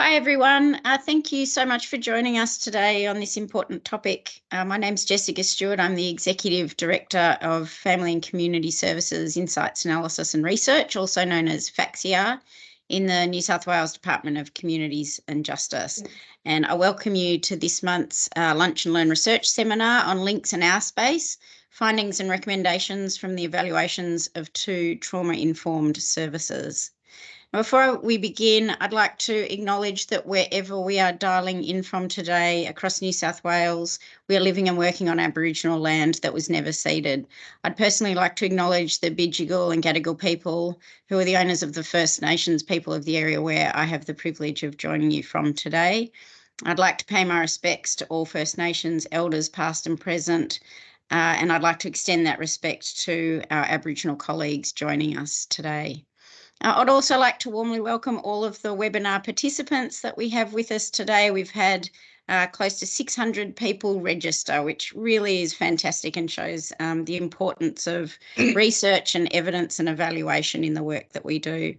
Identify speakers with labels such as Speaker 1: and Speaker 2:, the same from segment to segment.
Speaker 1: Hi everyone, thank you so much for joining us today on this important topic. My name's Jessica Stewart. I'm the Executive Director of Family and Community Services, Insights, Analysis and Research, also known as FACSIAR, in the New South Wales Department of Communities and Justice. And I welcome you to this month's Lunch and Learn Research Seminar on links in OurSPACE, findings and recommendations from the evaluations of 2 trauma-informed services. Before we begin, I'd like to acknowledge that wherever we are dialing in from today across New South Wales, we are living and working on Aboriginal land that was never ceded. I'd personally like to acknowledge the Bidjigal and Gadigal people, who are the owners of the First Nations people of the area where I have the privilege of joining you from today. I'd like to pay my respects to all First Nations elders, past and present, and I'd like to extend that respect to our Aboriginal colleagues joining us today. I'd also like to warmly welcome all of the webinar participants that we have with us today. We've had close to 600 people register, which really is fantastic and shows the importance of research and evidence and evaluation in the work that we do.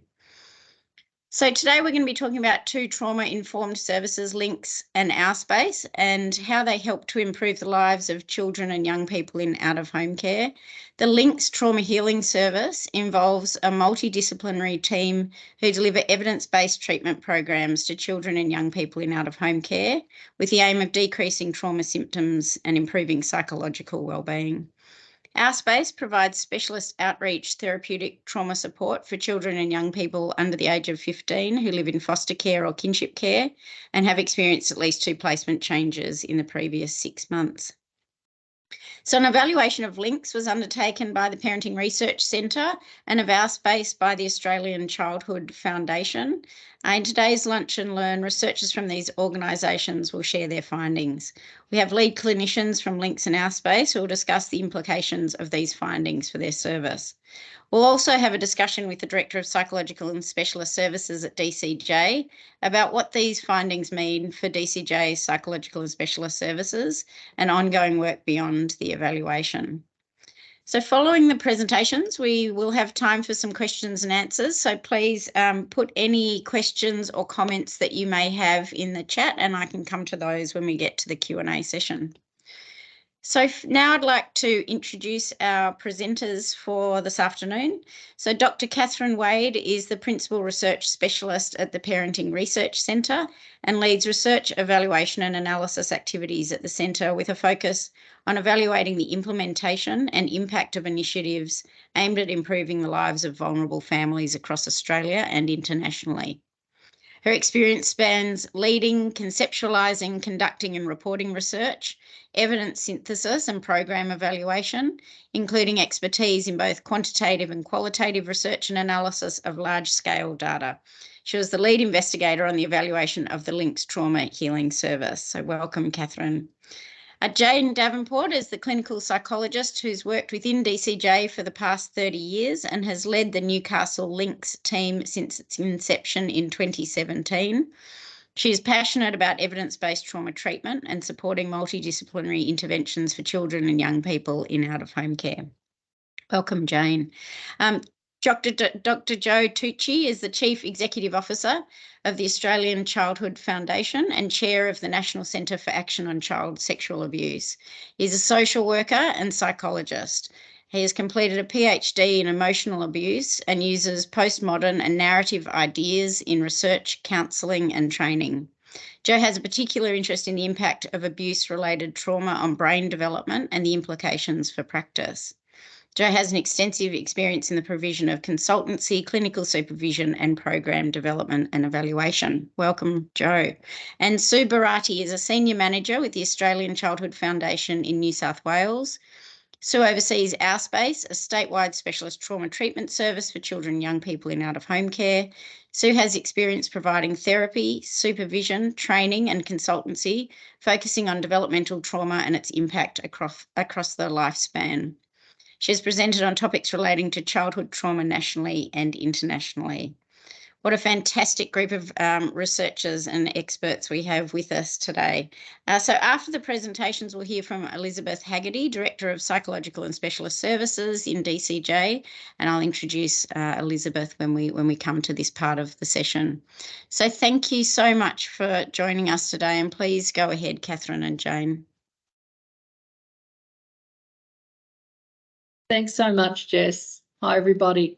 Speaker 1: So today we're going to be talking about 2 trauma-informed services, links and OurSPACE, and how they help to improve the lives of children and young people in out-of-home care. The Links Trauma Healing Service involves a multidisciplinary team who deliver evidence-based treatment programs to children and young people in out-of-home care with the aim of decreasing trauma symptoms and improving psychological wellbeing. OurSPACE provides specialist outreach therapeutic trauma support for children and young people under the age of 15 who live in foster care or kinship care and have experienced at least 2 placement changes in the previous 6 months. So an evaluation of links was undertaken by the Parenting Research Centre and of OurSPACE by the Australian Childhood Foundation. In today's Lunch and Learn, researchers from these organisations will share their findings. We have lead clinicians from Links and OurSPACE who will discuss the implications of these findings for their service. We'll also have a discussion with the Director of Psychological and Specialist Services at DCJ about what these findings mean for DCJ Psychological and Specialist Services and ongoing work beyond the evaluation. So following the presentations, we will have time for some questions and answers. So please put any questions or comments that you may have in the chat, and I can come to those when we get to the Q&A session. So now I'd like to introduce our presenters for this afternoon. So Dr. Catherine Wade is the Principal Research Specialist at the Parenting Research Centre and leads research, evaluation and analysis activities at the centre with a focus on evaluating the implementation and impact of initiatives aimed at improving the lives of vulnerable families across Australia and internationally. Her experience spans leading, conceptualising, conducting and reporting research, evidence synthesis and program evaluation, including expertise in both quantitative and qualitative research and analysis of large-scale data. She was the lead investigator on the evaluation of the Links Trauma Healing Service. So welcome, Catherine. Jane Davenport is the clinical psychologist who's worked within DCJ for the past 30 years and has led the Newcastle Links team since its inception in 2017. She is passionate about evidence-based trauma treatment and supporting multidisciplinary interventions for children and young people in out-of-home care. Welcome, Jane. Dr. Jo Tucci is the Chief Executive Officer of the Australian Childhood Foundation and Chair of the National Centre for Action on Child Sexual Abuse. He's a social worker and psychologist. He has completed a PhD in emotional abuse and uses postmodern and narrative ideas in research, counselling and training. Jo has a particular interest in the impact of abuse-related trauma on brain development and the implications for practice. Jo has an extensive experience in the provision of consultancy, clinical supervision and program development and evaluation. Welcome, Jo. And Sue Barati is a senior manager with the Australian Childhood Foundation in New South Wales. Sue oversees OurSPACE, a statewide specialist trauma treatment service for children and young people in out-of-home care. Sue has experience providing therapy, supervision, training and consultancy, focusing on developmental trauma and its impact across the lifespan. She has presented on topics relating to childhood trauma nationally and internationally. What a fantastic group of researchers and experts we have with us today. So after the presentations, we'll hear from Elizabeth Hagarty, Director of Psychological and Specialist Services in DCJ, and I'll introduce Elizabeth when we come to this part of the session. So thank you so much for joining us today, and please go ahead, Catherine and Jane.
Speaker 2: Thanks so much, Jess. Hi, everybody.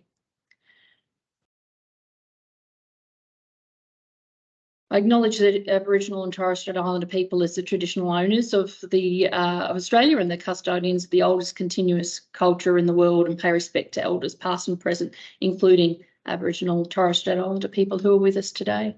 Speaker 2: I acknowledge that Aboriginal and Torres Strait Islander people as the traditional owners of Australia and the custodians of the oldest continuous culture in the world, and pay respect to elders past and present, including Aboriginal and Torres Strait Islander people who are with us today.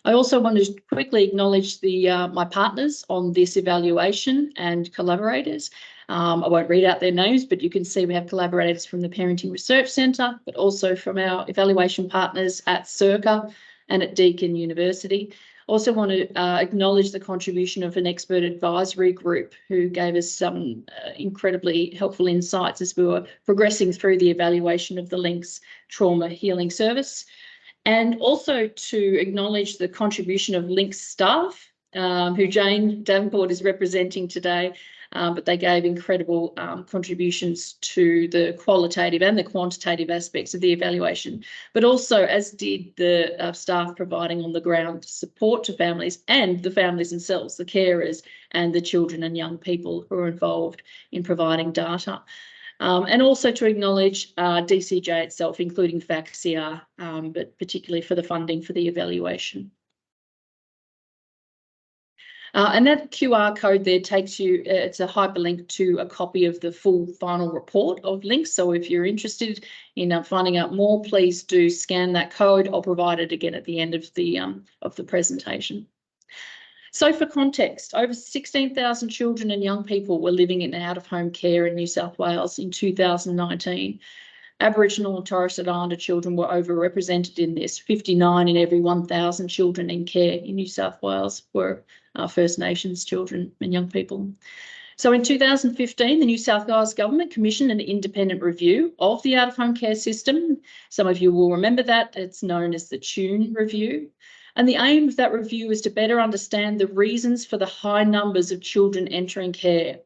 Speaker 2: I also want to quickly acknowledge my partners on this evaluation and collaborators. I won't read out their names, but you can see we have collaborators from the Parenting Research Centre, but also from our evaluation partners at Circa and at Deakin University. Also want to acknowledge the contribution of an expert advisory group who gave us some incredibly helpful insights as we were progressing through the evaluation of the LINCS Trauma Healing Service. And also to acknowledge the contribution of LINCS staff, who Jane Davenport is representing today, but they gave incredible contributions to the qualitative and the quantitative aspects of the evaluation, but also as did the staff providing on the ground support to families and the families themselves, the carers and the children and young people who are involved in providing data. And also to acknowledge DCJ itself, including FACSIAR, but particularly for the funding for the evaluation. And that QR code there takes you, it's a hyperlink to a copy of the full final report of LINCS. So if you're interested in finding out more, please do scan that code. I'll provide it again at the end of the presentation. So for context, over 16,000 children and young people were living in out-of-home care in New South Wales in 2019. Aboriginal and Torres Strait Islander children were overrepresented in this. 59 in every 1,000 children in care in New South Wales were First Nations children and young people. So in 2015, the New South Wales Government commissioned an independent review of the out-of-home care system. Some of you will remember that. It's known as the Tune Review. And the aim of that review is to better understand the reasons for the high numbers of children entering care.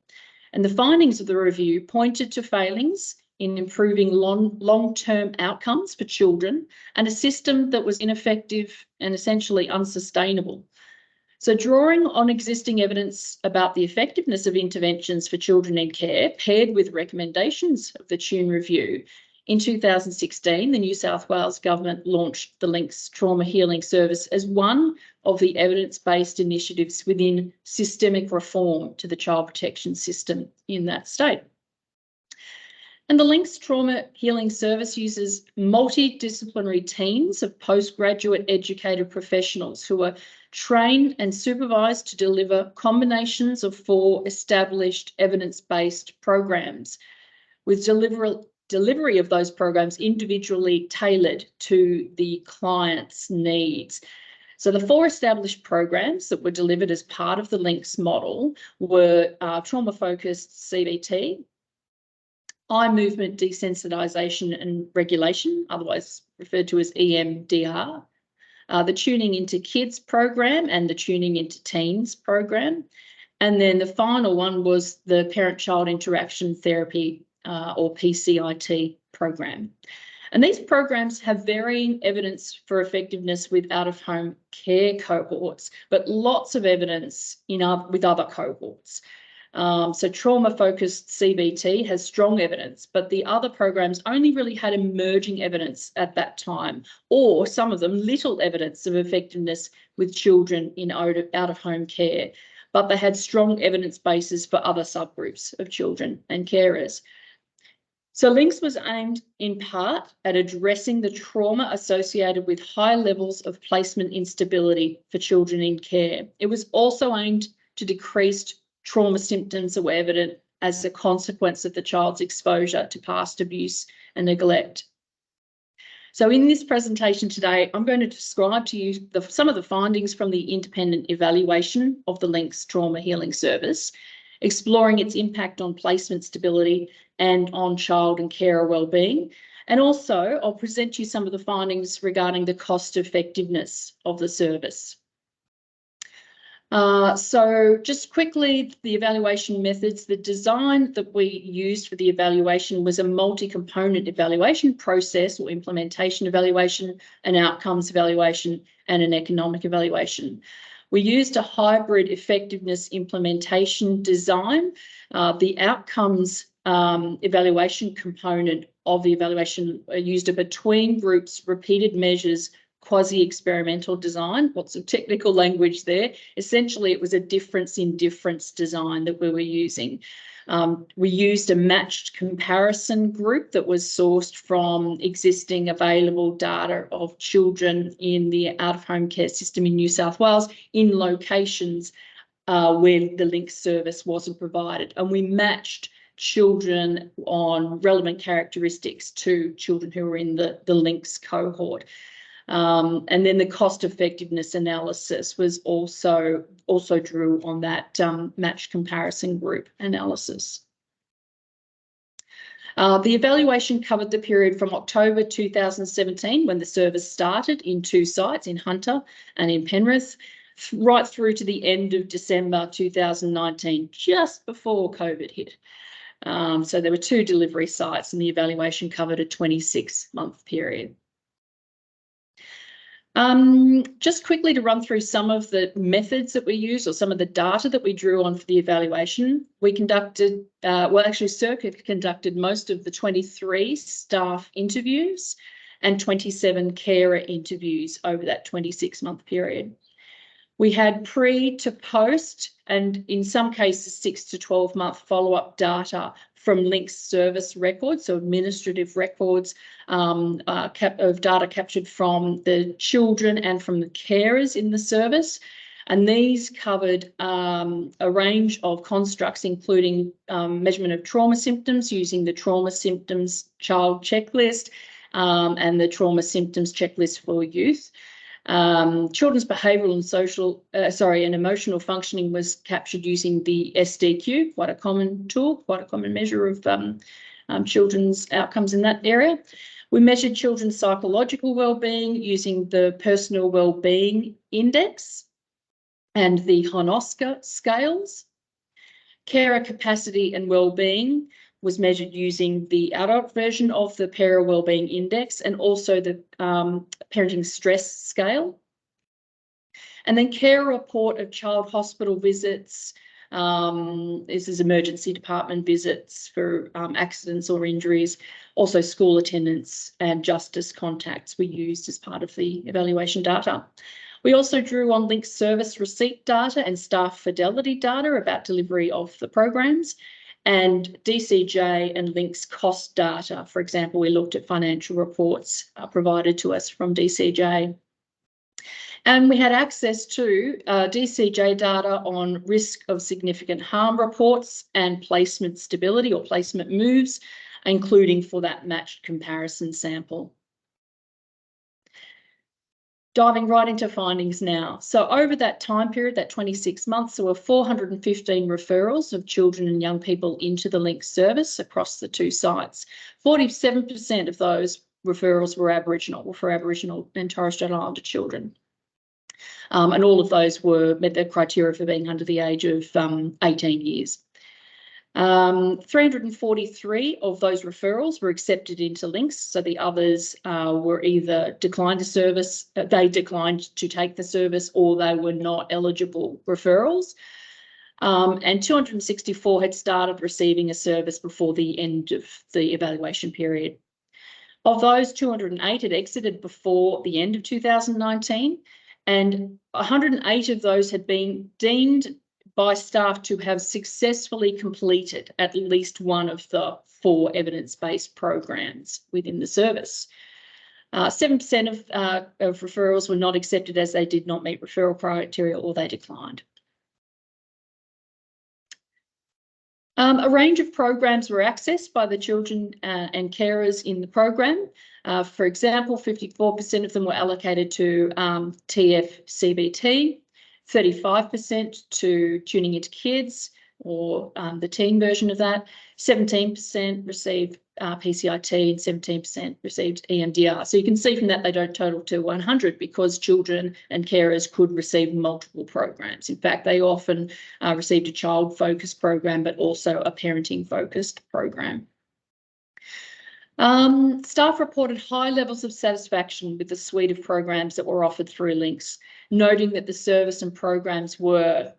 Speaker 2: And the findings of the review pointed to failings in improving long-term outcomes for children and a system that was ineffective and essentially unsustainable. So drawing on existing evidence about the effectiveness of interventions for children in care, paired with recommendations of the Tune Review, in 2016, the New South Wales Government launched the LINCS Trauma Healing Service as one of the evidence-based initiatives within systemic reform to the child protection system in that state. And the LINCS Trauma Healing Service uses multidisciplinary teams of postgraduate educated professionals who are trained and supervised to deliver combinations of 4 established evidence-based programs, with delivery of those programs individually tailored to the client's needs. So the 4 established programs that were delivered as part of the LINCS model were trauma-focused CBT, eye movement desensitisation and regulation, otherwise referred to as EMDR, the Tuning into Kids program and the Tuning into Teens program. And then the final one was the Parent-Child Interaction Therapy or PCIT program. And these programs have varying evidence for effectiveness with out-of-home care cohorts, but lots of evidence with other cohorts. So trauma-focused CBT has strong evidence, but the other programs only really had emerging evidence at that time, or some of them little evidence of effectiveness with children in out-of-home care, but they had strong evidence bases for other subgroups of children and carers. So LINCS was aimed in part at addressing the trauma associated with high levels of placement instability for children in care. It was also aimed to decrease trauma symptoms that were evident as a consequence of the child's exposure to past abuse and neglect. So in this presentation today, I'm going to describe to you some of the findings from the independent evaluation of the LINCS Trauma Healing Service, exploring its impact on placement stability and on child and carer wellbeing, And also, I'll present you some of the findings regarding the cost effectiveness of the service. So just quickly, the evaluation methods, the design that we used for the evaluation was a multi-component evaluation process or implementation evaluation, an outcomes evaluation, and an economic evaluation. We used a hybrid effectiveness implementation design. The outcomes evaluation component of the evaluation used a between groups repeated measures quasi-experimental design. Lots of technical language there. Essentially, it was a difference in difference design that we were using. We used a matched comparison group that was sourced from existing available data of children in the out-of-home care system in New South Wales in locations where the LINCS service wasn't provided. And we matched children on relevant characteristics to children who were in the LINCS cohort. And then the cost effectiveness analysis was also drew on that matched comparison group analysis. The evaluation covered the period from October 2017, when the service started in 2 sites, in Hunter and in Penrith, right through to the end of December 2019, just before COVID hit. So there were 2 delivery sites, and the evaluation covered a 26-month period. Just quickly to run through some of the methods that we used, or some of the data that we drew on for the evaluation. We conducted, Circuit conducted most of the 23 staff interviews and 27 carer interviews over that 26-month period. We had pre to post, and in some cases 6 to 12-month follow-up data from LINCS service records, so administrative records of data captured from the children and from the carers in the service. And these covered a range of constructs, including measurement of trauma symptoms using the trauma symptoms child checklist and the trauma symptoms checklist for youth. Children's behavioural and and emotional functioning was captured using the SDQ, quite a common tool, quite a common measure of children's outcomes in that area. We measured children's psychological wellbeing using the Personal Wellbeing Index and the HONOSCA scales. Carer capacity and wellbeing was measured using the adult version of the Para Wellbeing Index and also the Parenting Stress Scale. And then care report of child hospital visits. This is emergency department visits for accidents or injuries. Also school attendance and justice contacts were used as part of the evaluation data. We also drew on LINCS service receipt data and staff fidelity data about delivery of the programs, and DCJ and LINCS cost data. For example, we looked at financial reports provided to us from DCJ. And we had access to DCJ data on risk of significant harm reports and placement stability or placement moves, including for that matched comparison sample. Diving right into findings now. So over that time period, that 26 months, there were 415 referrals of children and young people into the LINCS service across the 2 sites. 47% of those referrals were Aboriginal, or for Aboriginal and Torres Strait Islander children. And all of those met the criteria for being under the age of 18 years. 343 of those referrals were accepted into LINCS, so the others were either declined the service, they declined to take the service, or they were not eligible referrals. And 264 had started receiving a service before the end of the evaluation period. Of those, 208 had exited before the end of 2019, and 108 of those had been deemed by staff to have successfully completed at least one of the 4 evidence-based programs within the service. 7% of referrals were not accepted as they did not meet referral criteria or they declined. A range of programs were accessed by the children and carers in the program. For example, 54% of them were allocated to TF-CBT, 35% to tuning into kids, or the teen version of that. 17% received PCIT and 17% received EMDR. So you can see from that they don't total to 100 because children and carers could receive multiple programs. In fact, they often received a child-focused program, but also a parenting-focused program. Staff reported high levels of satisfaction with the suite of programs that were offered through Links, noting that the service and programs were,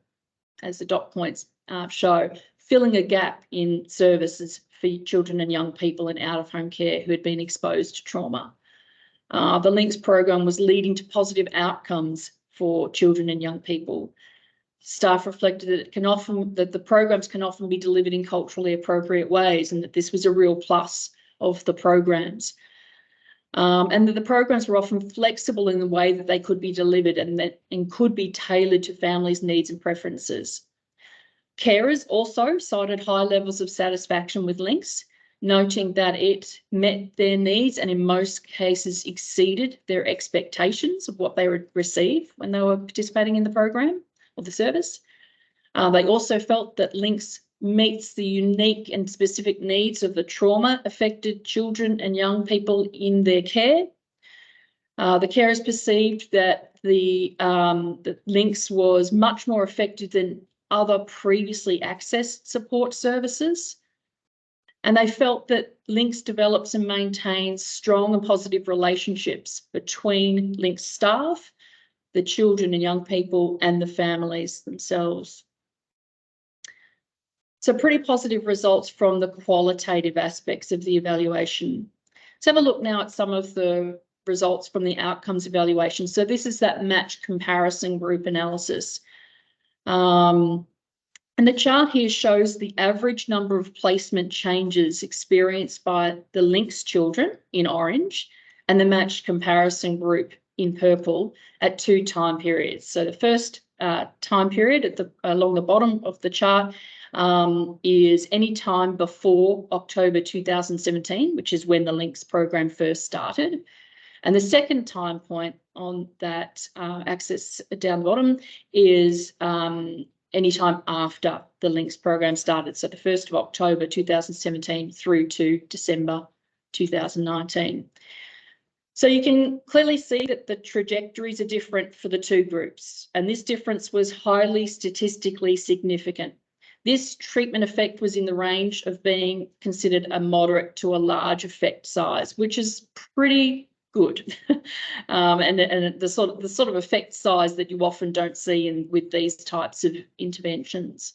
Speaker 2: as the dot points show, filling a gap in services for children and young people in out-of-home care who had been exposed to trauma. The Links program was leading to positive outcomes for children and young people. Staff reflected that the programs can often be delivered in culturally appropriate ways, and that this was a real plus of the programs. And that the programs were often flexible in the way that they could be delivered and could be tailored to families' needs and preferences. Carers also cited high levels of satisfaction with Links, noting that it met their needs and in most cases exceeded their expectations of what they would receive when they were participating in the program or the service. They also felt that Links meets the unique and specific needs of the trauma-affected children and young people in their care. The carers perceived that the Links was much more effective than other previously accessed support services. And they felt that Links develops and maintains strong and positive relationships between Links staff, the children and young people, and the families themselves. So pretty positive results from the qualitative aspects of the evaluation. Let's have a look now at some of the results from the outcomes evaluation. So this is that matched comparison group analysis. And the chart here shows the average number of placement changes experienced by the Links children in orange and the matched comparison group in purple at 2 time periods. So the first time period along the bottom of the chart is any time before October 2017, which is when the Links program first started. And the second time point on that axis down the bottom is any time after the Links program started. So the 1st of October 2017 through to December 2019. So you can clearly see that the trajectories are different for the two groups, and this difference was highly statistically significant. This treatment effect was in the range of being considered a moderate to a large effect size, which is pretty good. and the sort of effect size that you often don't see with these types of interventions.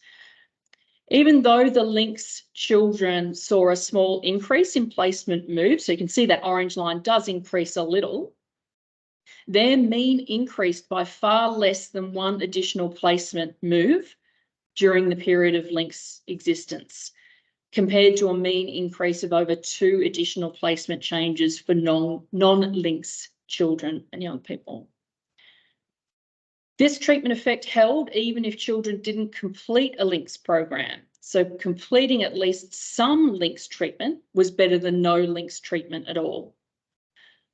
Speaker 2: Even though the Links children saw a small increase in placement moves, so you can see that orange line does increase a little, their mean increased by far less than 1 additional placement move during the period of Links existence, compared to a mean increase of over 2 additional placement changes for non-Links children and young people. This treatment effect held even if children didn't complete a Links program. So completing at least some Links treatment was better than no Links treatment at all.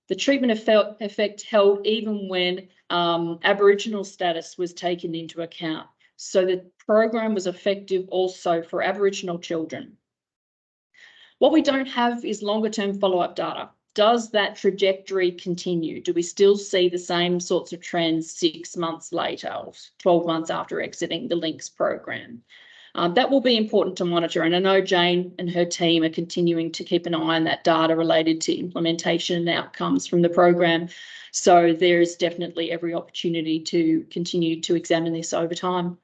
Speaker 2: The treatment effect held even when Aboriginal status was taken into account. So the program was effective also for Aboriginal children. What we don't have is longer-term follow-up data. Does that trajectory continue? Do we still see the same sorts of trends 6 months later or 12 months after exiting the Links program? That will be important to monitor, and I know Jane and her team are continuing to keep an eye on that data related to implementation and outcomes from the program. So there is definitely every opportunity to continue to examine this over time.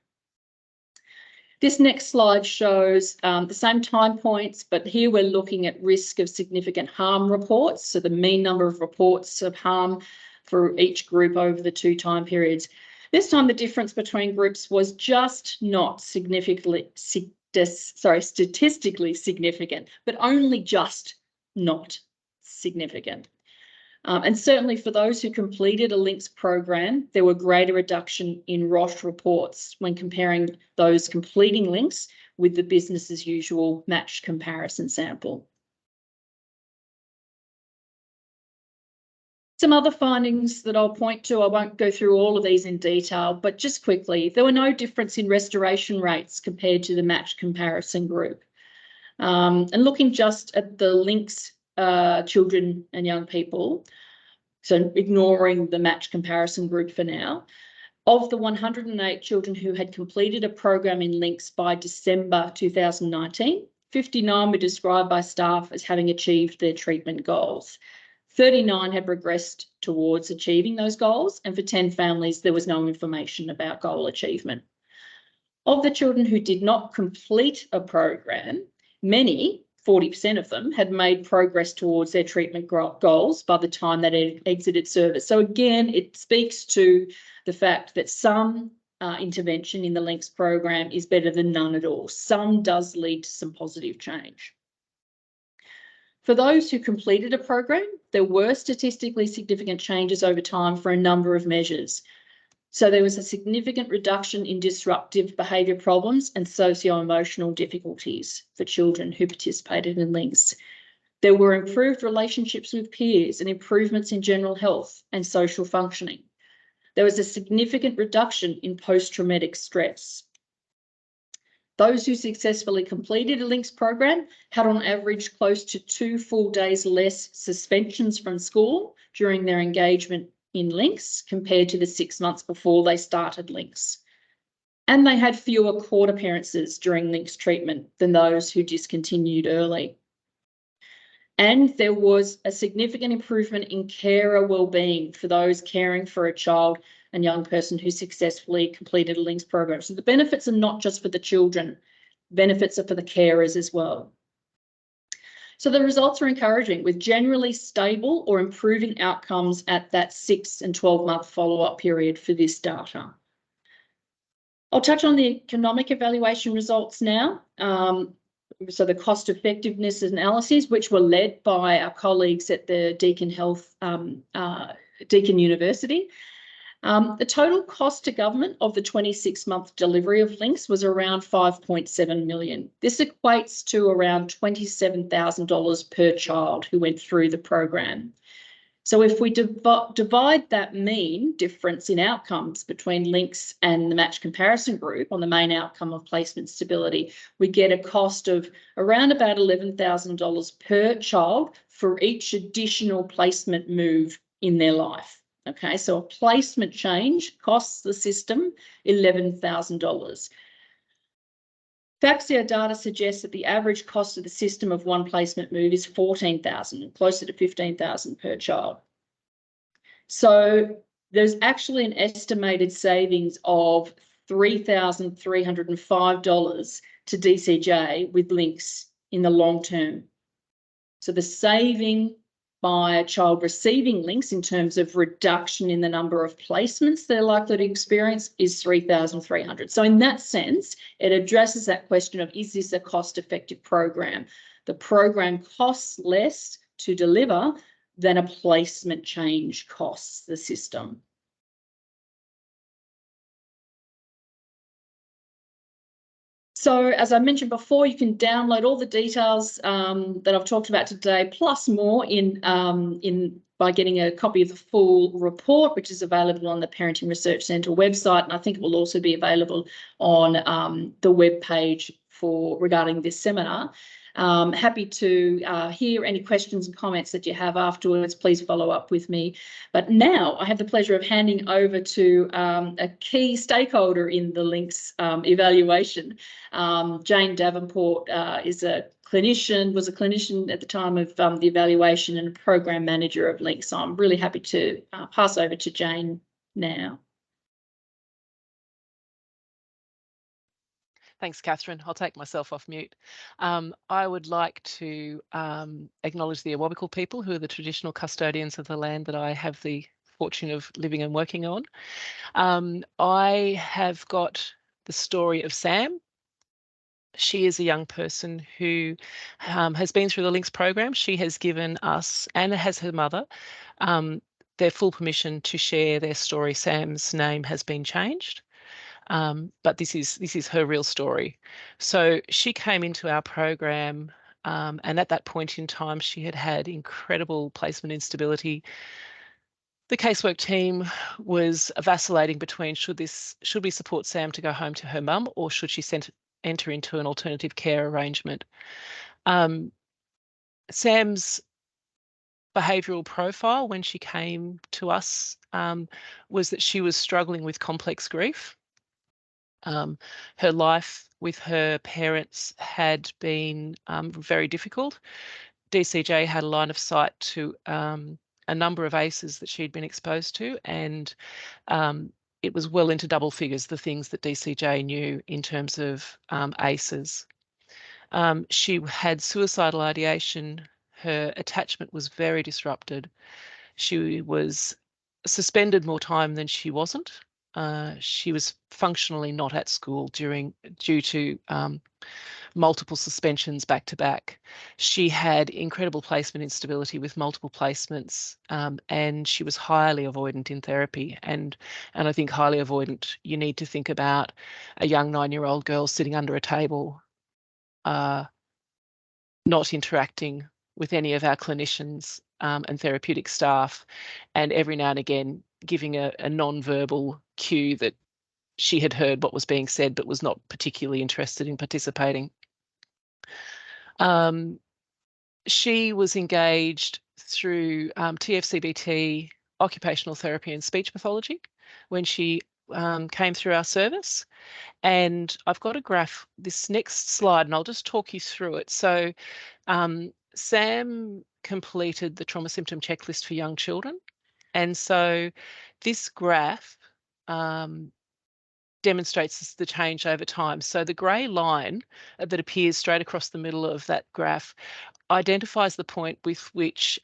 Speaker 2: This next slide shows the same time points, but here we're looking at risk of significant harm reports. So the mean number of reports of harm for each group over the 2 time periods. This time the difference between groups was just not statistically significant, but only just not significant. And certainly for those who completed a Links program, there were greater reduction in ROSH reports when comparing those completing Links with the business as usual matched comparison sample. Some other findings that I'll point to, I won't go through all of these in detail, but just quickly, there were no difference in restoration rates compared to the matched comparison group. And looking just at the links children and young people, so ignoring the match comparison group for now, of the 108 children who had completed a program in links by December 2019, 59 were described by staff as having achieved their treatment goals. 39 had progressed towards achieving those goals, and for 10 families, there was no information about goal achievement. Of the children who did not complete a program, many, 40% of them, had made progress towards their treatment goals by the time they exited service. So again, it speaks to the fact that some intervention in the links program is better than none at all. Some does lead to some positive change. For those who completed a program, there were statistically significant changes over time for a number of measures. So there was a significant reduction in disruptive behaviour problems and socio-emotional difficulties for children who participated in links. There were improved relationships with peers and improvements in general health and social functioning. There was a significant reduction in post-traumatic stress. Those who successfully completed a links program had on average close to 2 full days less suspensions from school during their engagement in links compared to the 6 months before they started links. And they had fewer court appearances during links treatment than those who discontinued early. And there was a significant improvement in carer wellbeing for those caring for a child and young person who successfully completed a links program. So the benefits are not just for the children, benefits are for the carers as well. So the results are encouraging, with generally stable or improving outcomes at that 6 and 12-month follow-up period for this data. I'll touch on the economic evaluation results now. So the cost effectiveness analyses, which were led by our colleagues at the Deakin University. The total cost to government of the 26-month delivery of links was around $5.7 million. This equates to around $27,000 per child who went through the program. So if we divide that mean difference in outcomes between links and the match comparison group on the main outcome of placement stability, we get a cost of around about $11,000 per child for each additional placement move in their life. Okay, so a placement change costs the system $11,000. FACSIAR data suggests that the average cost of the system of one placement move is $14,000, closer to $15,000 per child. So there's actually an estimated savings of $3,305 to DCJ with links in the long term. So the saving by a child receiving links in terms of reduction in the number of placements they're likely to experience is $3,300. So in that sense, it addresses that question of, is this a cost-effective program? The program costs less to deliver than a placement change costs the system. So as I mentioned before, you can download all the details that I've talked about today, plus more by getting a copy of the full report, which is available on the Parenting Research Centre website. And I think it will also be available on the web page regarding this seminar. Happy to hear any questions and comments that you have afterwards. Please follow up with me. But now I have the pleasure of handing over to a key stakeholder in the links evaluation. Jane Davenport was a clinician at the time of the evaluation and a program manager of links. So I'm really happy to pass over to Jane now.
Speaker 3: Thanks, Catherine. I'll take myself off mute. I would like to acknowledge the Awabakal people, who are the traditional custodians of the land that I have the fortune of living and working on. I have got the story of Sam. She is a young person who has been through the links program. She has given us, and has her mother, their full permission to share their story. Sam's name has been changed. But this is her real story. So she came into our program, and at that point in time, she had had incredible placement instability. The casework team was vacillating between should we support Sam to go home to her mum, or should she enter into an alternative care arrangement. Sam's behavioural profile when she came to us was that she was struggling with complex grief. Her life with her parents had been very difficult. DCJ had a line of sight to a number of ACEs that she'd been exposed to, and it was well into double figures, the things that DCJ knew in terms of ACEs. She had suicidal ideation. Her attachment was very disrupted. She was suspended more time than she wasn't. She was functionally not at school due to multiple suspensions back to back. She had incredible placement instability with multiple placements, and she was highly avoidant in therapy. And I think highly avoidant, you need to think about a young 9-year-old girl sitting under a table, not interacting with any of our clinicians and therapeutic staff, and every now and again giving a non-verbal cue that she had heard what was being said but was not particularly interested in participating. She was engaged through TFCBT, occupational therapy and speech pathology when she came through our service. And I've got a graph, this next slide, and I'll just talk you through it. So Sam completed the trauma symptom checklist for young children. And so this graph demonstrates the change over time. So the grey line that appears straight across the middle of that graph identifies the point at which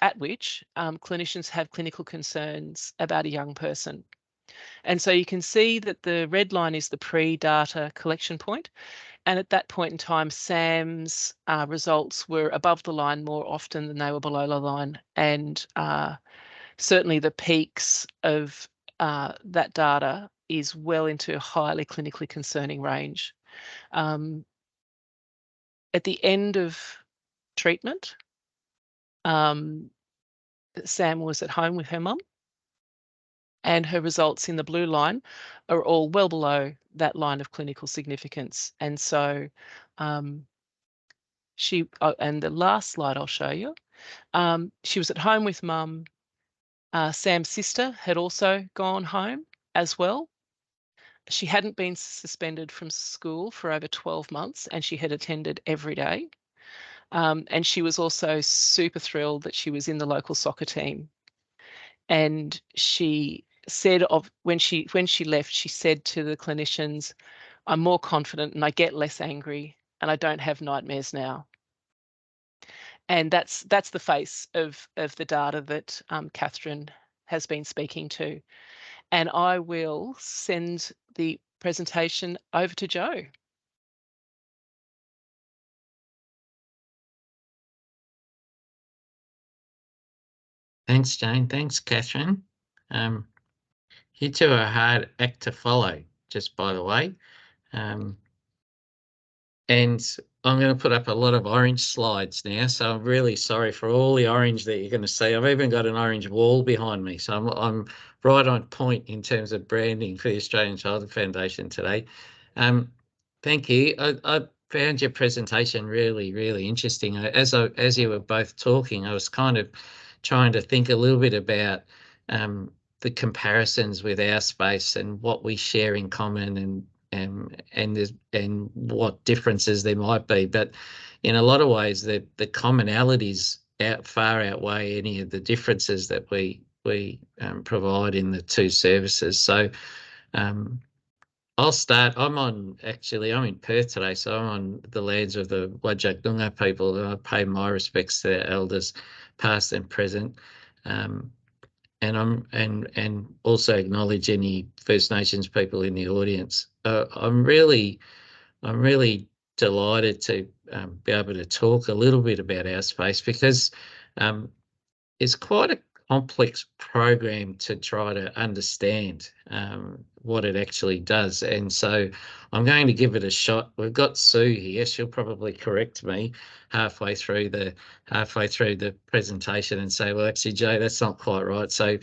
Speaker 3: clinicians have clinical concerns about a young person. And so you can see that the red line is the pre-data collection point. And at that point in time, Sam's results were above the line more often than they were below the line. And certainly the peaks of that data is well into a highly clinically concerning range. At the end of treatment, Sam was at home with her mum, and her results in the blue line are all well below that line of clinical significance. And so and the last slide I'll show you, she was at home with mum. Sam's sister had also gone home as well. She hadn't been suspended from school for over 12 months, and she had attended every day. And she was also super thrilled that she was in the local soccer team. And she said when she left, she said to the clinicians, "I'm more confident and I get less angry and I don't have nightmares now." And that's the face of the data that Catherine has been speaking to. And I will send the presentation over to Jo.
Speaker 4: Thanks, Jane. Thanks, Catherine. You two are a hard act to follow, just by the way. And I'm going to put up a lot of orange slides now, so I'm really sorry for all the orange that you're going to see. I've even got an orange wall behind me, so I'm right on point in terms of branding for the Australian Childhood Foundation today. Thank you. I found your presentation really, really interesting. As you were both talking, I was kind of trying to think a little bit about the comparisons with OurSPACE and what we share in common and what differences there might be. But in a lot of ways, the commonalities far outweigh any of the differences that we provide in the two services. So I'll start. I'm in Perth today, so I'm on the lands of the Whadjuk Noongar people, and I pay my respects to their elders, past and present. And also acknowledge any First Nations people in the audience. I'm really delighted to be able to talk a little bit about OurSPACE, because it's quite a complex program to try to understand what it actually does. And so I'm going to give it a shot. We've got Sue here. She'll probably correct me halfway through the presentation and say, well, actually, Joe, that's not quite right. So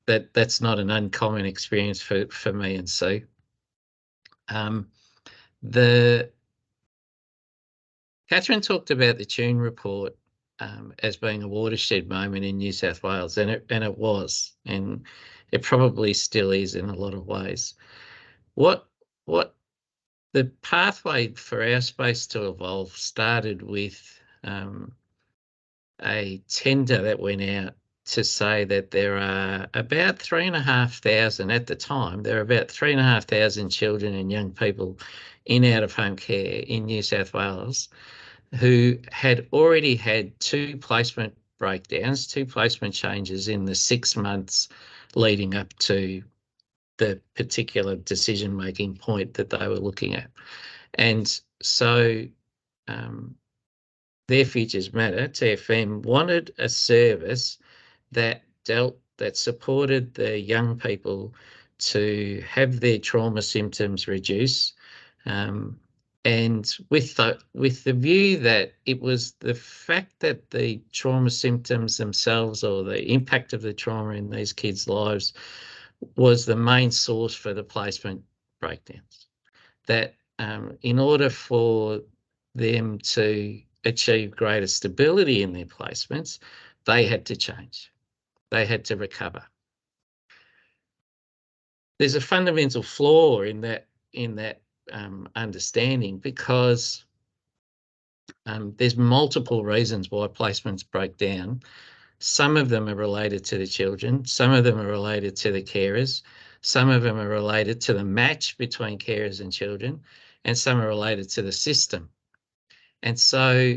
Speaker 4: that's not an uncommon experience for me and Sue. Catherine talked about the Tune report as being a watershed moment in New South Wales, and it was, and it probably still is in a lot of ways. What the pathway for OurSPACE to evolve started with a tender that went out to say that there are about 3,500 at the time. There are about 3,500 children and young people in out-of-home care in New South Wales who had already had 2 placement breakdowns, 2 placement changes in the 6 months leading up to the particular decision-making point that they were looking at. And so Their Futures Matter, TFM, wanted a service that supported the young people to have their trauma symptoms reduce, and with the view that it was the fact that the trauma symptoms themselves, or the impact of the trauma in these kids' lives, was the main source for the placement breakdowns. That in order for them to achieve greater stability in their placements, they had to change. They had to recover. There's a fundamental flaw in that understanding, because there's multiple reasons why placements break down. Some of them are related to the children, some of them are related to the carers, some of them are related to the match between carers and children, and some are related to the system. And so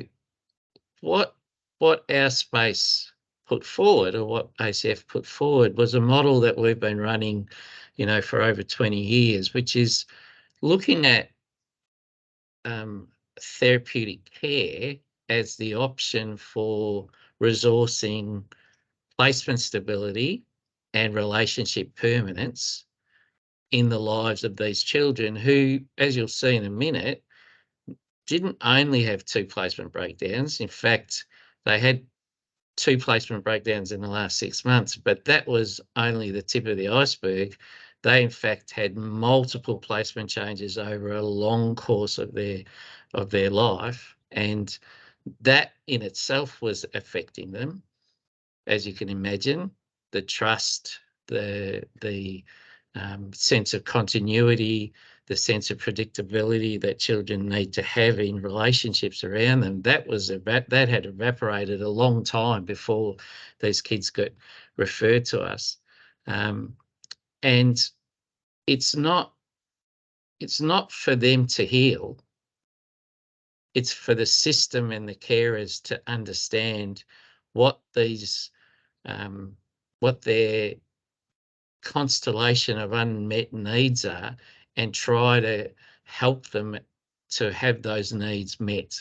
Speaker 4: what OurSPACE put forward, or what ACF put forward, was a model that we've been running, for over 20 years, which is looking at therapeutic care as the option for resourcing placement stability and relationship permanence in the lives of these children who, as you'll see in a minute, didn't only have 2 placement breakdowns. In fact, they had 2 placement breakdowns in the last 6 months, but that was only the tip of the iceberg. They, in fact, had multiple placement changes over a long course of their life, and that in itself was affecting them, as you can imagine. The trust, the sense of continuity, the sense of predictability that children need to have in relationships around them, that had evaporated a long time before these kids got referred to us. And it's not for them to heal. It's for the system and the carers to understand what their constellation of unmet needs are, and try to help them to have those needs met.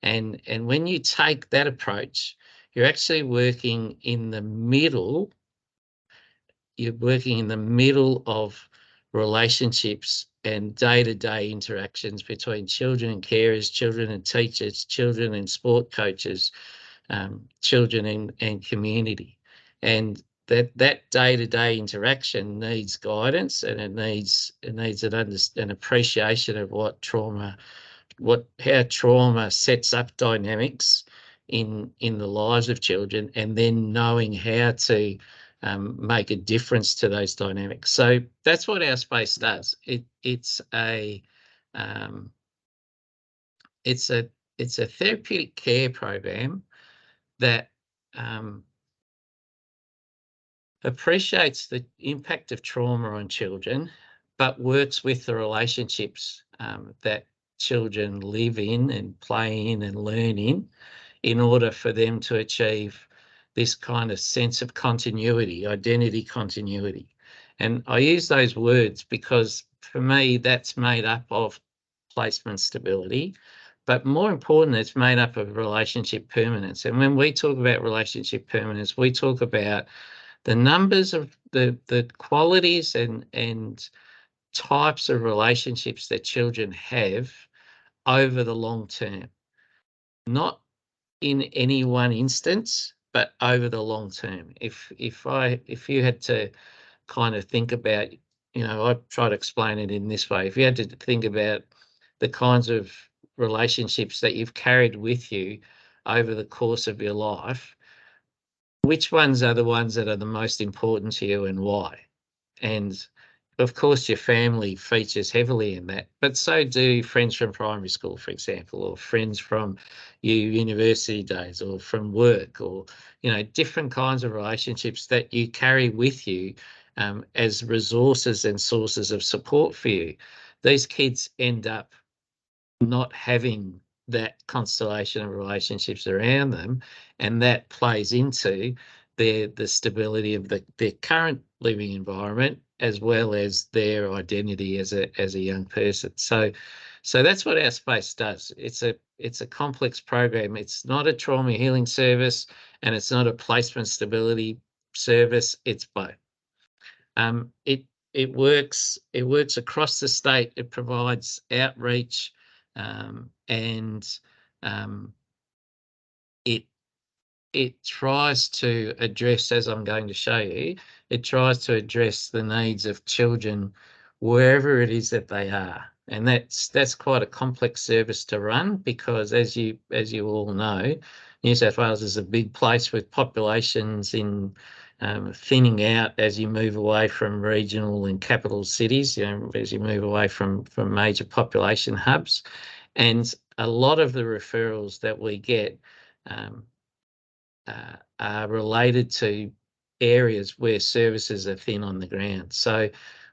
Speaker 4: And when you take that approach, you're actually working in the middle. You're working in the middle of relationships and day-to-day interactions between children and carers, children and teachers, children and sport coaches, children and community. And that day-to-day interaction needs guidance, and it needs an appreciation of how trauma sets up dynamics in the lives of children, and then knowing how to make a difference to those dynamics. So that's what OurSPACE does. It's a therapeutic care program that appreciates the impact of trauma on children, but works with the relationships that children live in and play in and learn in order for them to achieve this kind of sense of continuity, identity continuity. And I use those words because for me, that's made up of placement stability, but more important, it's made up of relationship permanence. And when we talk about relationship permanence, we talk about the numbers of the qualities and types of relationships that children have over the long term, not in any one instance, but over the long term. If you had to kind of think about, I try to explain it in this way. If you had to think about the kinds of relationships that you've carried with you over the course of your life, which ones are the ones that are the most important to you and why? And of course, your family features heavily in that, but so do friends from primary school, for example, or friends from your university days, or from work, or, you know, different kinds of relationships that you carry with you as resources and sources of support for you. These kids end up not having that constellation of relationships around them, and that plays into the stability of their current living environment, as well as their identity as a young person. So that's what OurSPACE does. It's a complex program. It's not a trauma healing service, and it's not a placement stability service. It's both. It works across the state. It provides outreach, and it tries to address, as I'm going to show you, it tries to address the needs of children wherever it is that they are. And that's quite a complex service to run, because as you all know, New South Wales is a big place with populations in thinning out as you move away from regional and capital cities, you know, as you move away from major population hubs. And a lot of the referrals that we get are related to areas where services are thin on the ground. So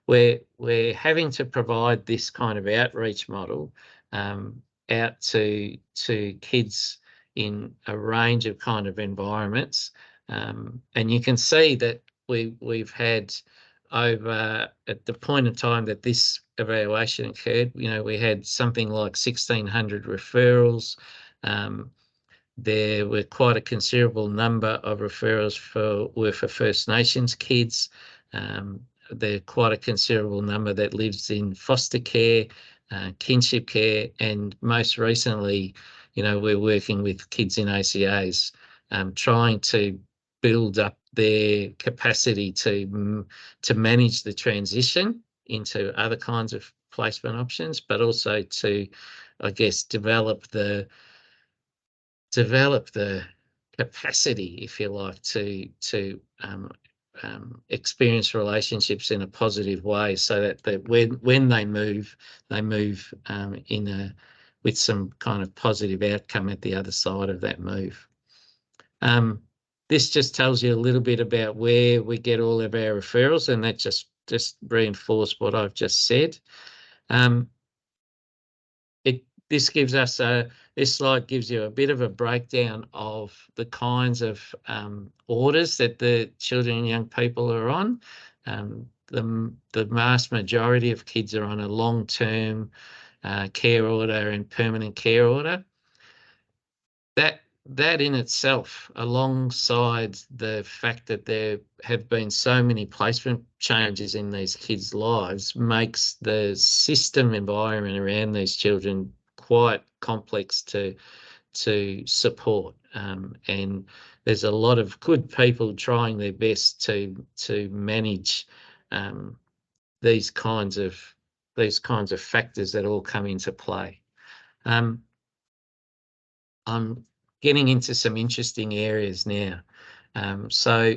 Speaker 4: we're having to provide this kind of outreach model out to kids in a range of kind of environments, and you can see that we've had, over at the point of time that this evaluation occurred, you know, we had something like 1,600 referrals. There were quite a considerable number of referrals for First Nations kids. There are quite a considerable number that lives in foster care, kinship care, and most recently, you know, we're working with kids in ACAs, trying to build up their capacity to manage the transition into other kinds of placement options, but also to, I guess, develop the capacity, if you like, to experience relationships in a positive way, so that when they move with some kind of positive outcome at the other side of that move. This just tells you a little bit about where we get all of our referrals, and that just reinforced what I've just said. This slide gives you a bit of a breakdown of the kinds of orders that the children and young people are on. The vast majority of kids are on a long-term care order and permanent care order. That in itself, alongside the fact that there have been so many placement changes in these kids' lives, makes the system environment around these children quite complex to support, and there's a lot of good people trying their best to manage these kinds of factors that all come into play. I'm getting into some interesting areas now. So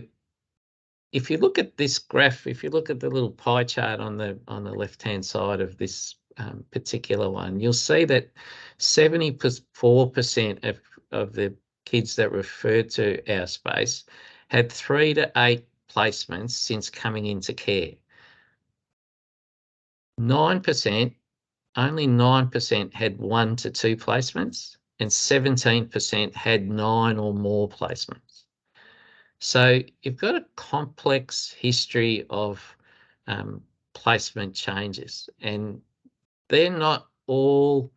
Speaker 4: if you look at this graph, if you look at the little pie chart on the left-hand side of this particular one, you'll see that 74% of the kids that referred to OurSPACE had 3 to 8 placements since coming into care. 9%, only 9% had 1 to 2 placements, and 17% had 9 or more placements. So you've got a complex history of placement changes, and they're not all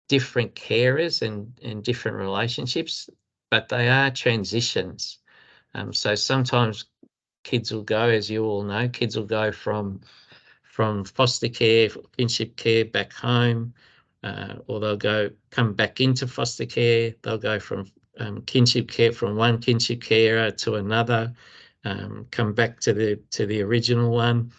Speaker 4: different carers and different relationships, but they are transitions. So sometimes kids will go, as you all know, kids will go from foster care, kinship care back home, or they'll come back into foster care. They'll go from kinship care, from one kinship carer to another, come back to the original one.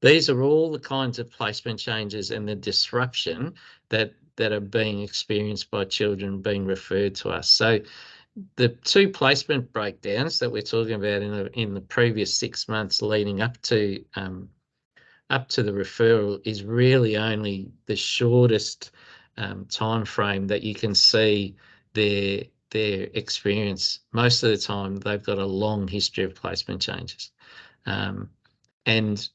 Speaker 4: These are all the kinds of placement changes and the disruption that that are being experienced by children being referred to us. So the 2 placement breakdowns that we're talking about in the previous 6 months leading up to the referral is really only the shortest time frame that you can see their experience. Most of the time, they've got a long history of placement changes, and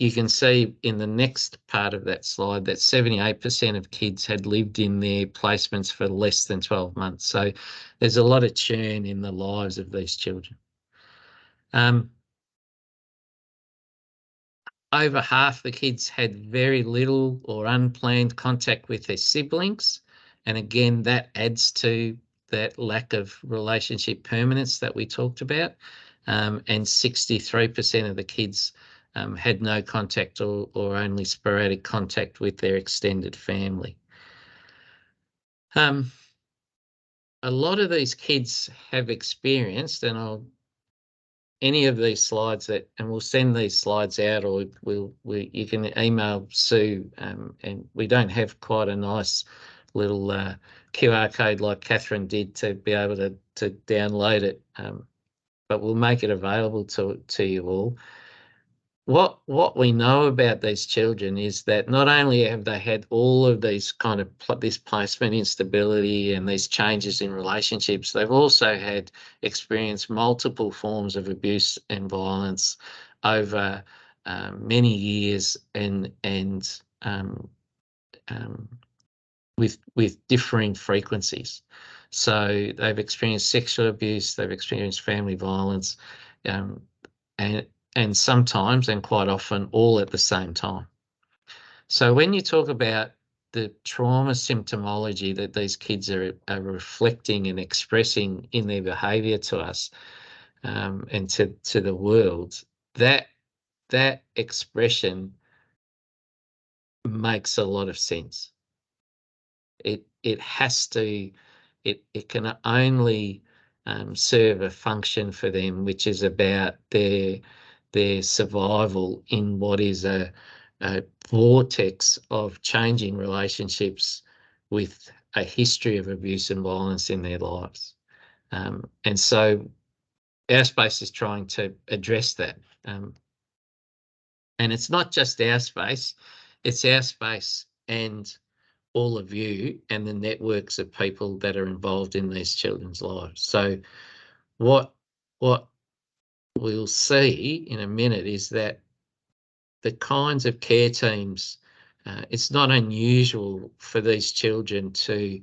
Speaker 4: you can see in the next part of that slide that 78% of kids had lived in their placements for less than 12 months. So there's a lot of churn in the lives of these children. Over half the kids had very little or unplanned contact with their siblings. And again, that adds to that lack of relationship permanence that we talked about. And 63% of the kids had no contact or only sporadic contact with their extended family. A lot of these kids have experienced, and any of these slides and we'll send these slides out, or you can email Sue, and we don't have quite a nice little QR code like Catherine did to be able to download it, but we'll make it available to you all. What we know about these children is that not only have they had all of these kind of this placement instability and these changes in relationships, they've also had experienced multiple forms of abuse and violence over many years, and with differing frequencies. So they've experienced sexual abuse, they've experienced family violence, and sometimes, and quite often, all at the same time. So when you talk about the trauma symptomology that these kids are reflecting and expressing in their behaviour to us, and to the world, that expression makes a lot of sense. It has to, it can only serve a function for them, which is about their survival in what is a vortex of changing relationships with a history of abuse and violence in their lives. And so OurSPACE is trying to address that. And it's not just OurSPACE, it's OurSPACE and all of you and the networks of people that are involved in these children's lives. So what we'll see in a minute is that the kinds of care teams, it's not unusual for these children to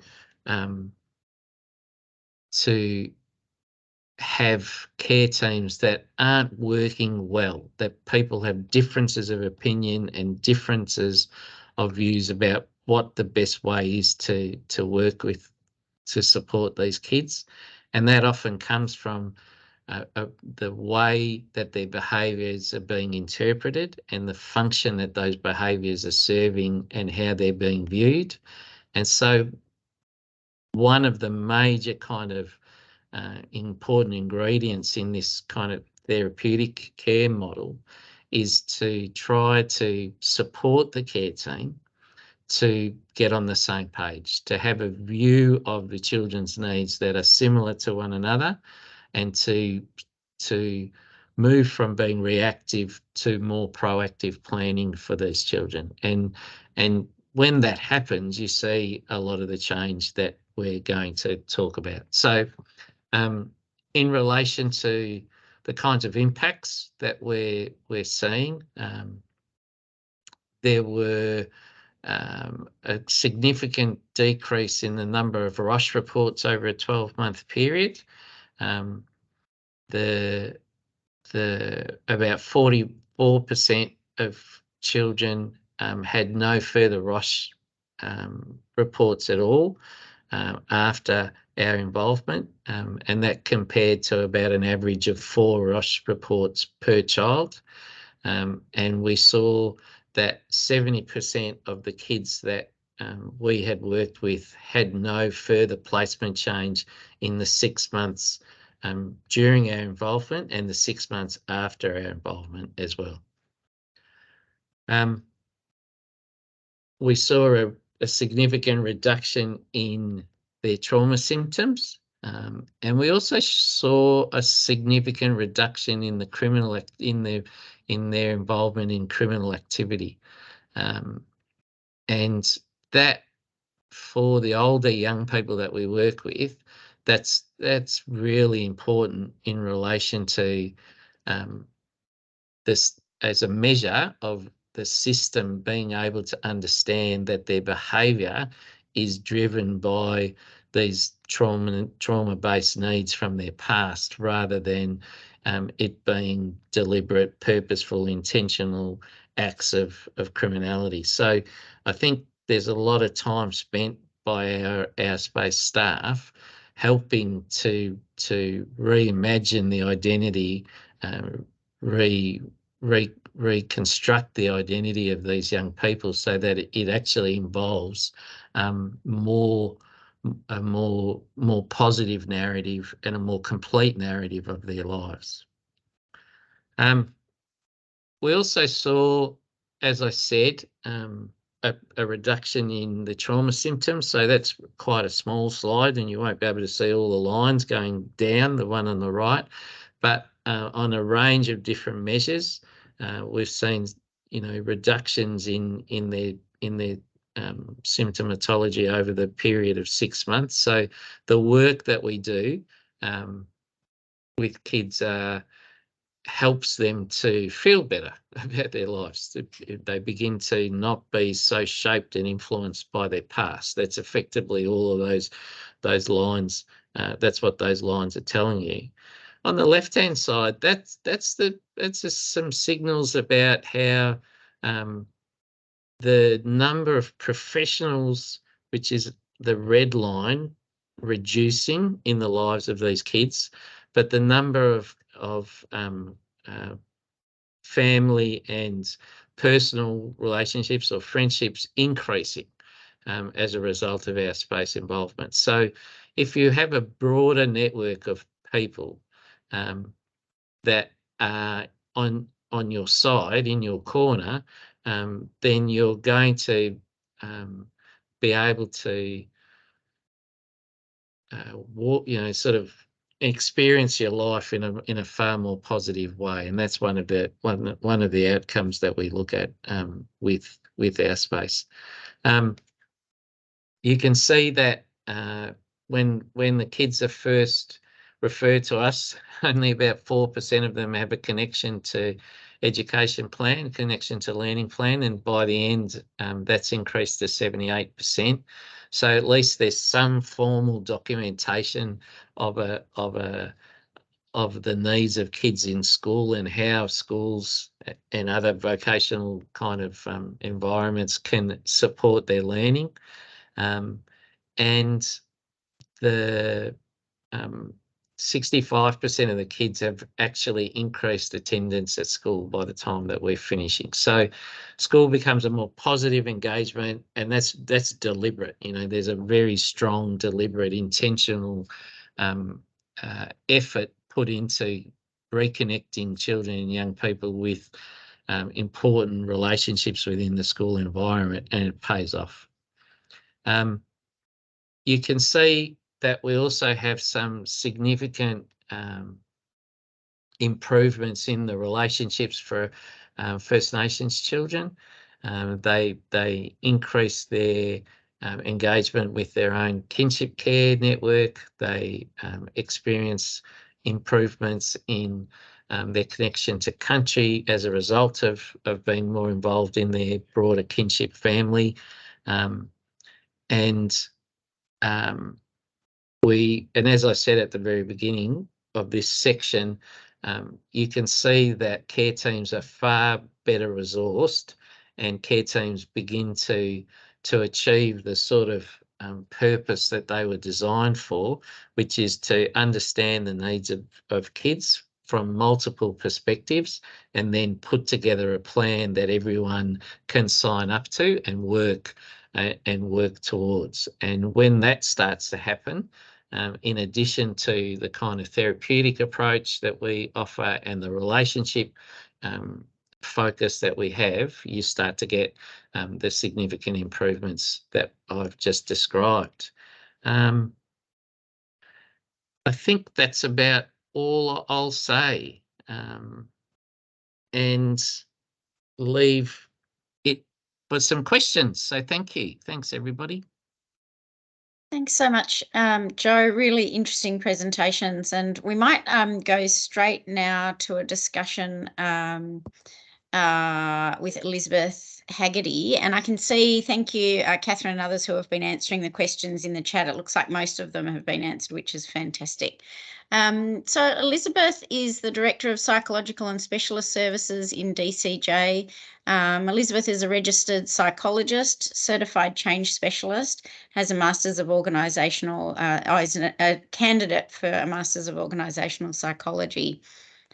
Speaker 4: have care teams that aren't working well, that people have differences of opinion and differences of views about what the best way is to work with, to support these kids. And that often comes from the way that their behaviours are being interpreted and the function that those behaviours are serving and how they're being viewed. And so one of the major kind of important ingredients in this kind of therapeutic care model is to try to support the care team to get on the same page, to have a view of the children's needs that are similar to one another, and to move from being reactive to more proactive planning for these children. And when that happens, you see a lot of the change that we're going to talk about. So in relation to the kinds of impacts that we're seeing, there were a significant decrease in the number of ROSH reports over a 12-month period. The about 44% of children had no further ROSH reports at all after our involvement, and that compared to about an average of 4 ROSH reports per child. And we saw that 70% of the kids that we had worked with had no further placement change in the 6 months during our involvement and the 6 months after our involvement as well. We saw a significant reduction in their trauma symptoms. And we also saw a significant reduction in the criminal in their involvement in criminal activity, and that, for the older young people that we work with, that's really important in relation to this as a measure of the system being able to understand that their behaviour is driven by these trauma-based needs from their past, rather than it being deliberate, purposeful, intentional acts of criminality. So I think there's a lot of time spent by our OurSPACE staff helping to reimagine the identity, reconstruct the identity of these young people, so that it actually involves a more positive narrative and a more complete narrative of their lives. We also saw, as I said, a reduction in the trauma symptoms. So that's quite a small slide, and you won't be able to see all the lines going down, the one on the right. But on a range of different measures, we've seen, reductions in their symptomatology over the period of 6 months. So the work that we do with kids helps them to feel better about their lives. They begin to not be so shaped and influenced by their past. That's effectively all of those lines. That's what those lines are telling you. On the left-hand side, that's just some signals about how the number of professionals, which is the red line, reducing in the lives of these kids, but the number of family and personal relationships or friendships increasing as a result of OurSPACE involvement. So if you have a broader network of people that are on your side, in your corner, then you're going to be able to sort of experience your life in a far more positive way, and that's one of the outcomes that we look at with OurSPACE. You can see that when the kids are first referred to us, only about 4% of them have a connection to education plan, connection to learning plan, and by the end, that's increased to 78%. So at least there's some formal documentation of the needs of kids in school and how schools and other vocational kind of environments can support their learning. And the 65% of the kids have actually increased attendance at school by the time that we're finishing. So school becomes a more positive engagement, and that's deliberate. There's a very strong, deliberate, intentional effort put into reconnecting children and young people with important relationships within the school environment, and it pays off. You can see that we also have some significant improvements in the relationships for First Nations children. They increase their engagement with their own kinship care network. They experience improvements in their connection to country as a result of being more involved in their broader kinship family. And as I said at the very beginning of this section, you can see that care teams are far better resourced, and care teams begin to achieve the sort of purpose that they were designed for, which is to understand the needs of kids from multiple perspectives, and then put together a plan that everyone can sign up to and work towards. And when that starts to happen, in addition to the kind of therapeutic approach that we offer and the relationship focus that we have, you start to get the significant improvements that I've just described. I think that's about all I'll say, and leave it for some questions. So thank you. Thanks, everybody.
Speaker 1: Thanks so much, Joe. Really interesting presentations, and we might go straight now to a discussion with Elizabeth Hagarty. And I can see, thank you, Catherine and others who have been answering the questions in the chat. It looks like most of them have been answered, which is fantastic. So Elizabeth is the Director of Psychological and Specialist Services in DCJ. Elizabeth is a registered psychologist, certified change specialist, has a Masters of Organisational, is a candidate for a Masters of Organisational Psychology.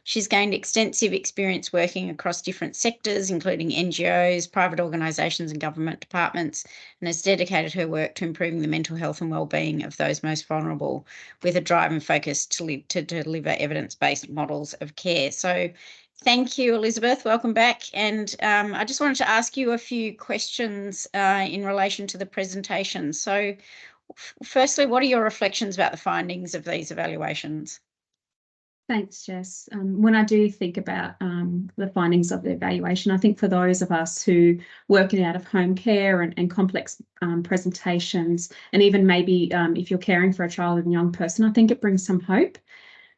Speaker 1: She's gained extensive experience working across different sectors, including NGOs, private organisations and government departments, and has dedicated her work to improving the mental health and wellbeing of those most vulnerable, with a drive and focus to deliver evidence-based models of care. So thank you, Elizabeth. Welcome back. And I just wanted to ask you a few questions in relation to the presentation. So firstly, what are your reflections about the findings of these evaluations?
Speaker 5: Thanks, Jess. When I do think about the findings of the evaluation, I think for those of us who work in out-of-home care and complex presentations, and even maybe if you're caring for a child and young person, I think it brings some hope.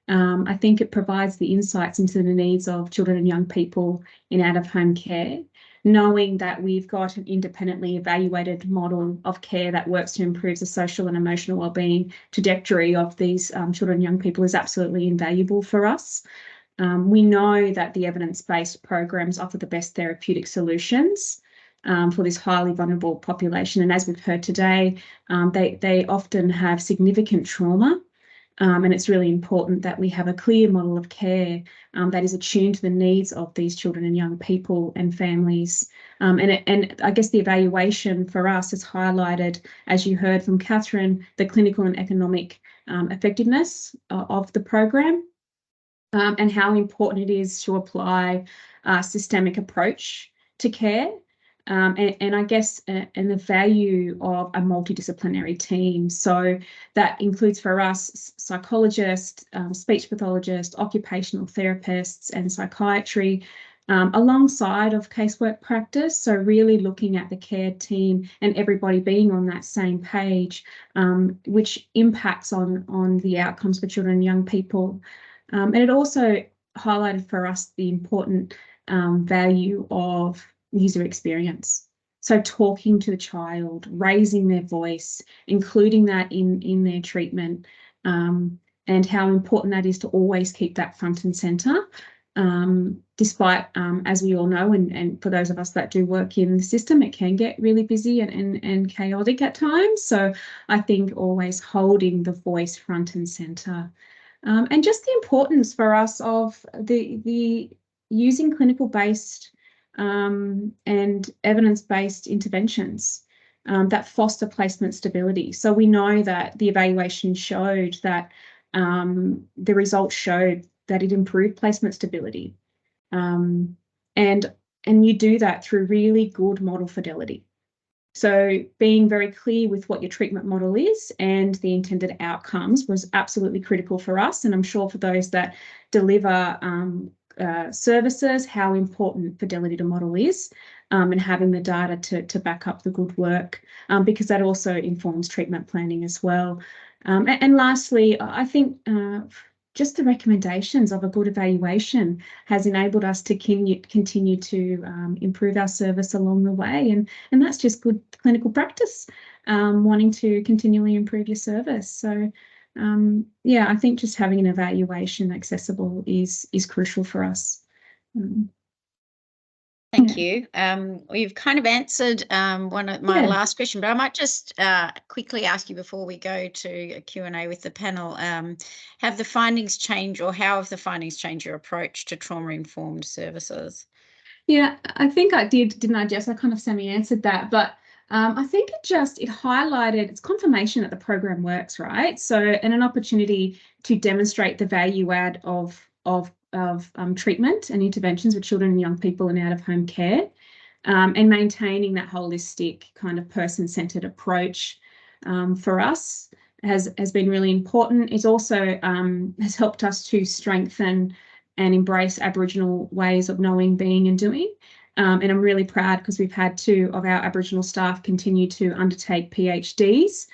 Speaker 5: I think it provides the insights into the needs of children and young people in out-of-home care, knowing that we've got an independently evaluated model of care that works to improve the social and emotional wellbeing trajectory of these children and young people is absolutely invaluable for us. We know that the evidence-based programs offer the best therapeutic solutions for this highly vulnerable population. And as we've heard today, they often have significant trauma. And it's really important that we have a clear model of care that is attuned to the needs of these children and young people and families. And I guess the evaluation for us has highlighted, as you heard from Catherine, the clinical and economic effectiveness of the program and how important it is to apply a systemic approach to care. And I guess and the value of a multidisciplinary team. So that includes for us psychologists, speech pathologists, occupational therapists and psychiatry alongside of casework practice. So really looking at the care team and everybody being on that same page, which impacts on the outcomes for children and young people. And it also highlighted for us the important value of user experience. So talking to the child, raising their voice, including that in their treatment, and how important that is to always keep that front and centre, despite, as we all know, and for those of us that do work in the system, it can get really busy and chaotic at times. So I think always holding the voice front and centre. And just the importance for us of the using clinical-based and evidence-based interventions that foster placement stability. So we know that the evaluation showed that the results showed that it improved placement stability. And you do that through really good model fidelity. So being very clear with what your treatment model is and the intended outcomes was absolutely critical for us. And I'm sure for those that deliver services, how important fidelity to model is, and having the data to back up the good work, because that also informs treatment planning as well. And lastly, I think just the recommendations of a good evaluation has enabled us to continue to improve our service along the way, and that's just good clinical practice, wanting to continually improve your service. So yeah, I think just having an evaluation accessible is crucial for us.
Speaker 1: Thank you. We've kind of answered one of my last question, but I might just quickly ask you before we go to a Q&A with the panel, have the findings changed, or how have the findings changed your approach to trauma-informed services?
Speaker 5: Yeah, I think I did, didn't I, Jess? I kind of semi-answered that, but I think it highlighted, it's confirmation that the program works, right? So, and an opportunity to demonstrate the value add of treatment and interventions with children and young people in out-of-home care, and maintaining that holistic kind of person-centred approach for us has been really important. It also has helped us to strengthen and embrace Aboriginal ways of knowing, being and doing. And I'm really proud because we've had 2 of our Aboriginal staff continue to undertake PhDs,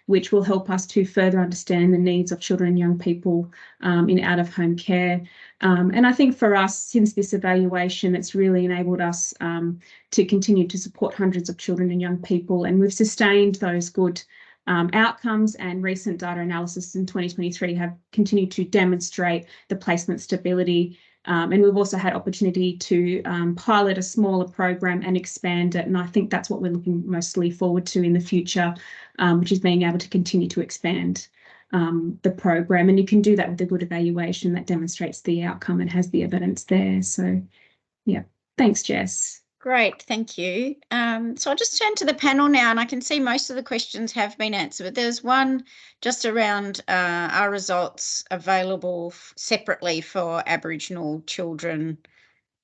Speaker 5: which will help us to further understand the needs of children and young people in out-of-home care. And I think for us, since this evaluation, it's really enabled us to continue to support hundreds of children and young people, and we've sustained those good outcomes, and recent data analysis in 2023 have continued to demonstrate the placement stability. And we've also had opportunity to pilot a smaller program and expand it. And I think that's what we're looking mostly forward to in the future, which is being able to continue to expand the program. And you can do that with a good evaluation that demonstrates the outcome and has the evidence there. So, yeah, thanks, Jess.
Speaker 1: Great, thank you. So I'll just turn to the panel now, and I can see most of the questions have been answered, but there's one just around our results available separately for Aboriginal children.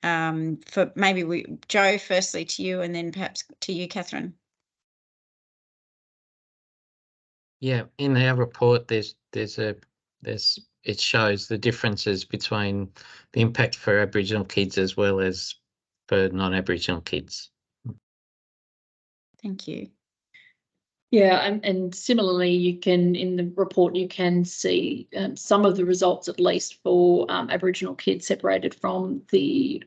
Speaker 1: For maybe Joe, firstly to you, and then perhaps to you, Catherine.
Speaker 4: Yeah, in our report, it shows the differences between the impact for Aboriginal kids as well as for non-Aboriginal kids.
Speaker 1: Thank you.
Speaker 2: Yeah, and similarly, you can, in the report, you can see some of the results, at least for Aboriginal kids separated from the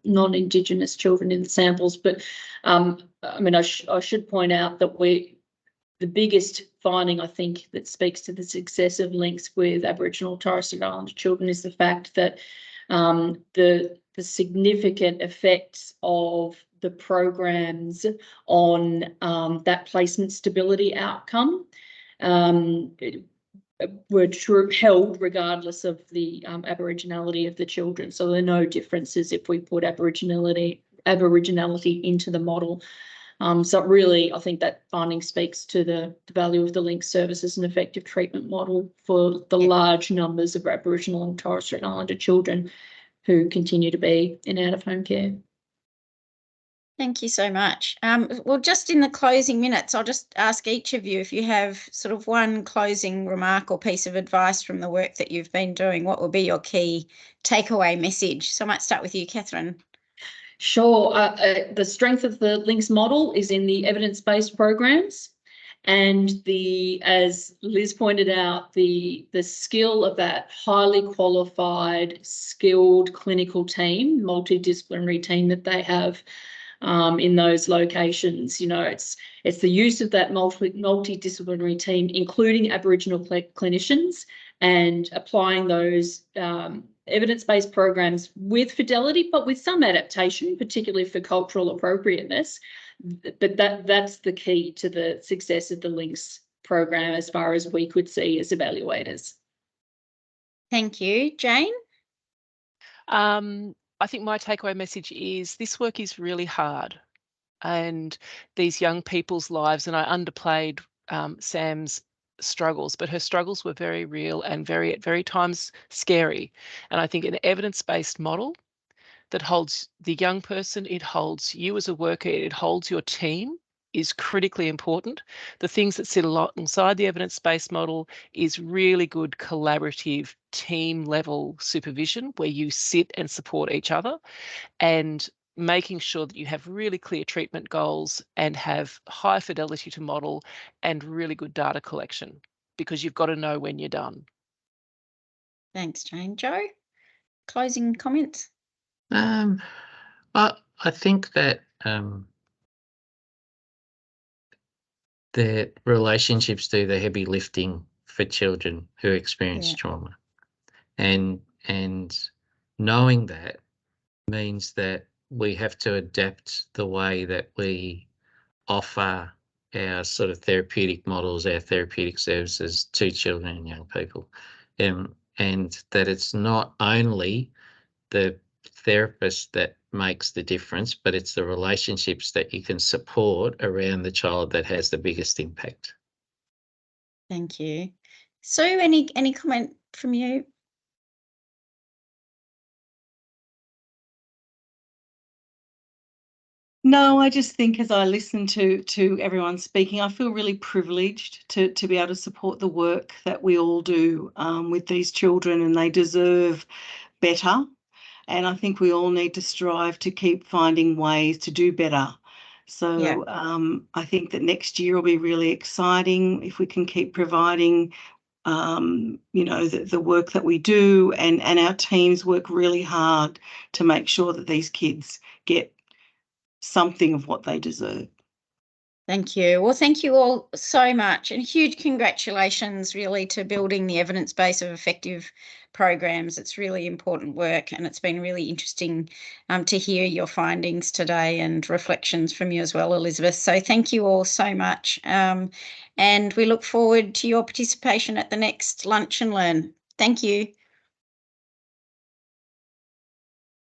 Speaker 2: non-Indigenous children in the samples. But I mean, I should point out that the biggest finding, I think, that speaks to the success of links with Aboriginal and Torres Strait Islander children is the fact that the significant effects of the programs on that placement stability outcome were held regardless of the Aboriginality of the children. So there are no differences if we put Aboriginality into the model. So really, I think that finding speaks to the value of the link service as an effective treatment model for the large numbers of Aboriginal and Torres Strait Islander children who continue to be in out-of-home care.
Speaker 1: Thank you so much. Well, just in the closing minutes, I'll just ask each of you if you have sort of one closing remark or piece of advice from the work that you've been doing. What will be your key takeaway message? So I might start with you, Catherine.
Speaker 2: Sure. The strength of the links model is in the evidence-based programs, and as Liz pointed out, the skill of that highly qualified, skilled clinical team, multidisciplinary team that they have in those locations. You know, it's the use of that multidisciplinary team, including Aboriginal clinicians, and applying those evidence-based programs with fidelity, but with some adaptation, particularly for cultural appropriateness. But that's the key to the success of the links program as far as we could see as evaluators.
Speaker 1: Thank you. Jane?
Speaker 3: I think my takeaway message is this work is really hard, and these young people's lives, and I underplayed Sam's struggles, but her struggles were very real and at very times scary. And I think an evidence-based model that holds the young person, it holds you as a worker, it holds your team, is critically important. The things that sit alongside the evidence-based model is really good collaborative team level supervision where you sit and support each other, and making sure that you have really clear treatment goals and have high fidelity to model and really good data collection, because you've got to know when you're done.
Speaker 1: Thanks, Jane. Joe, closing comments?
Speaker 4: I think that the relationships do the heavy lifting for children who experience trauma, and knowing that means that we have to adapt the way that we offer our sort of therapeutic models, our therapeutic services to children and young people, and that it's not only the therapist that makes the difference, but it's the relationships that you can support around the child that has the biggest impact.
Speaker 1: Thank you. Sue, any comment from you?
Speaker 6: No, I just think as I listen to everyone speaking, I feel really privileged to be able to support the work that we all do with these children, and they deserve better. And I think we all need to strive to keep finding ways to do better. So I think that next year will be really exciting if we can keep providing the work that we do, and our teams work really hard to make sure that these kids get something of what they deserve.
Speaker 1: Thank you. Well, thank you all so much, and huge congratulations really to building the evidence base of effective programs. It's really important work, and it's been really interesting to hear your findings today and reflections from you as well, Elizabeth. So thank you all so much. And we look forward to your participation at the next Lunch and Learn. Thank you.